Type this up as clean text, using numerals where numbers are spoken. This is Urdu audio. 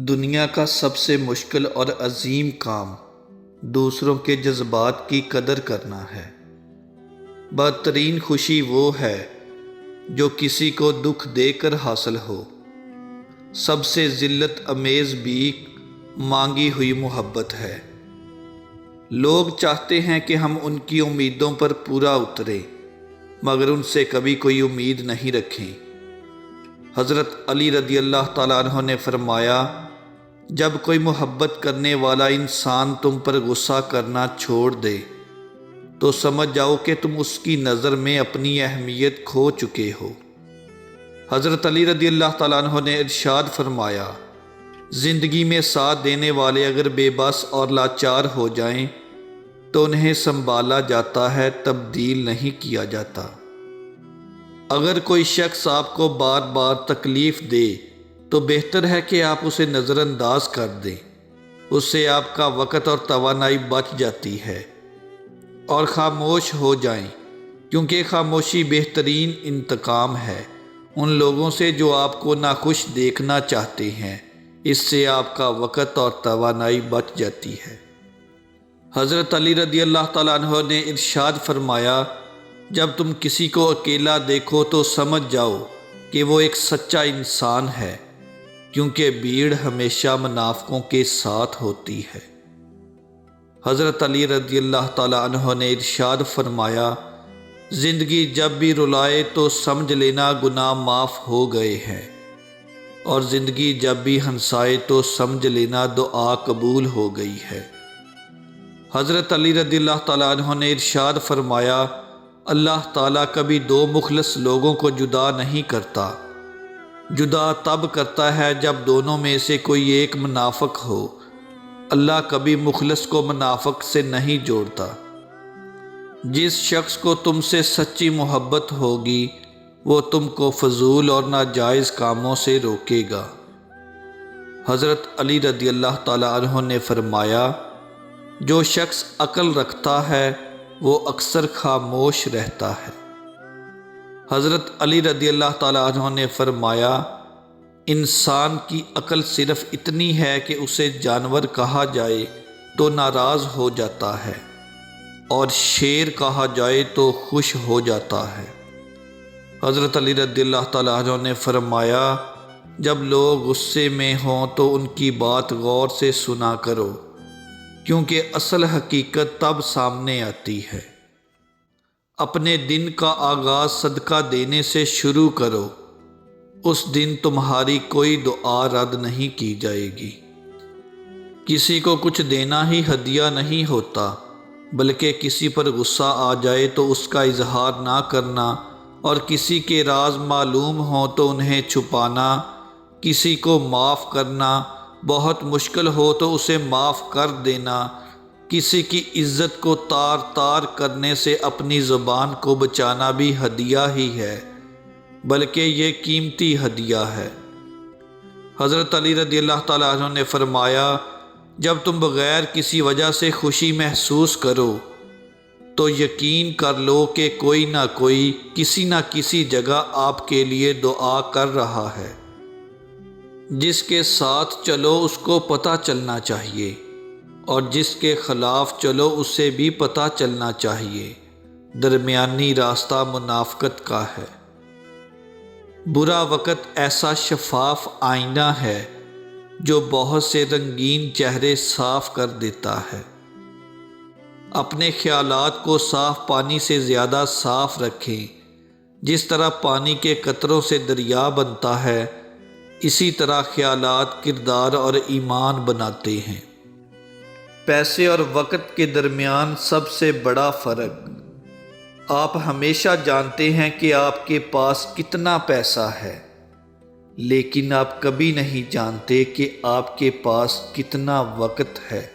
دنیا کا سب سے مشکل اور عظیم کام دوسروں کے جذبات کی قدر کرنا ہے۔ بدترین خوشی وہ ہے جو کسی کو دکھ دے کر حاصل ہو۔ سب سے ذلت امیز بھیک مانگی ہوئی محبت ہے۔ لوگ چاہتے ہیں کہ ہم ان کی امیدوں پر پورا اتریں، مگر ان سے کبھی کوئی امید نہیں رکھیں۔ حضرت علی رضی اللہ تعالیٰ عنہ نے فرمایا، جب کوئی محبت کرنے والا انسان تم پر غصہ کرنا چھوڑ دے تو سمجھ جاؤ کہ تم اس کی نظر میں اپنی اہمیت کھو چکے ہو۔ حضرت علی رضی اللہ تعالیٰ عنہ نے ارشاد فرمایا، زندگی میں ساتھ دینے والے اگر بے بس اور لاچار ہو جائیں تو انہیں سنبھالا جاتا ہے، تبدیل نہیں کیا جاتا۔ اگر کوئی شخص آپ کو بار بار تکلیف دے تو بہتر ہے کہ آپ اسے نظر انداز کر دیں۔ اس سے آپ کا وقت اور توانائی بچ جاتی ہے، اور خاموش ہو جائیں، کیونکہ خاموشی بہترین انتقام ہے ان لوگوں سے جو آپ کو ناخوش دیکھنا چاہتے ہیں۔ اس سے آپ کا وقت اور توانائی بچ جاتی ہے۔ حضرت علی رضی اللہ تعالیٰ عنہ نے ارشاد فرمایا، جب تم کسی کو اکیلا دیکھو تو سمجھ جاؤ کہ وہ ایک سچا انسان ہے، کیونکہ بھیڑ ہمیشہ منافقوں کے ساتھ ہوتی ہے۔ حضرت علی رضی اللہ تعالیٰ عنہ نے ارشاد فرمایا، زندگی جب بھی رلائے تو سمجھ لینا گناہ معاف ہو گئے ہیں، اور زندگی جب بھی ہنسائے تو سمجھ لینا دعا قبول ہو گئی ہے۔ حضرت علی رضی اللہ تعالیٰ عنہ نے ارشاد فرمایا، اللہ تعالیٰ کبھی دو مخلص لوگوں کو جدا نہیں کرتا، جدا تب کرتا ہے جب دونوں میں سے کوئی ایک منافق ہو۔ اللہ کبھی مخلص کو منافق سے نہیں جوڑتا۔ جس شخص کو تم سے سچی محبت ہوگی وہ تم کو فضول اور ناجائز کاموں سے روکے گا۔ حضرت علی رضی اللہ تعالیٰ عنہ نے فرمایا، جو شخص عقل رکھتا ہے وہ اکثر خاموش رہتا ہے۔ حضرت علی رضی اللہ تعالیٰ عنہ نے فرمایا، انسان کی عقل صرف اتنی ہے کہ اسے جانور کہا جائے تو ناراض ہو جاتا ہے، اور شیر کہا جائے تو خوش ہو جاتا ہے۔ حضرت علی رضی اللہ تعالیٰ عنہ نے فرمایا، جب لوگ غصے میں ہوں تو ان کی بات غور سے سنا کرو، کیونکہ اصل حقیقت تب سامنے آتی ہے۔ اپنے دن کا آغاز صدقہ دینے سے شروع کرو، اس دن تمہاری کوئی دعا رد نہیں کی جائے گی۔ کسی کو کچھ دینا ہی ہدیہ نہیں ہوتا، بلکہ کسی پر غصہ آ جائے تو اس کا اظہار نہ کرنا، اور کسی کے راز معلوم ہوں تو انہیں چھپانا، کسی کو معاف کرنا بہت مشکل ہو تو اسے معاف کر دینا، کسی کی عزت کو تار تار کرنے سے اپنی زبان کو بچانا بھی ہدیہ ہی ہے، بلکہ یہ قیمتی ہدیہ ہے۔ حضرت علی رضی اللہ تعالیٰ عنہ نے فرمایا، جب تم بغیر کسی وجہ سے خوشی محسوس کرو تو یقین کر لو کہ کوئی نہ کوئی کسی نہ کسی جگہ آپ کے لیے دعا کر رہا ہے۔ جس کے ساتھ چلو اس کو پتہ چلنا چاہیے، اور جس کے خلاف چلو اسے بھی پتہ چلنا چاہیے۔ درمیانی راستہ منافقت کا ہے۔ برا وقت ایسا شفاف آئینہ ہے جو بہت سے رنگین چہرے صاف کر دیتا ہے۔ اپنے خیالات کو صاف پانی سے زیادہ صاف رکھیں۔ جس طرح پانی کے قطروں سے دریا بنتا ہے، اسی طرح خیالات کردار اور ایمان بناتے ہیں۔ پیسے اور وقت کے درمیان سب سے بڑا فرق، آپ ہمیشہ جانتے ہیں کہ آپ کے پاس کتنا پیسہ ہے، لیکن آپ کبھی نہیں جانتے کہ آپ کے پاس کتنا وقت ہے۔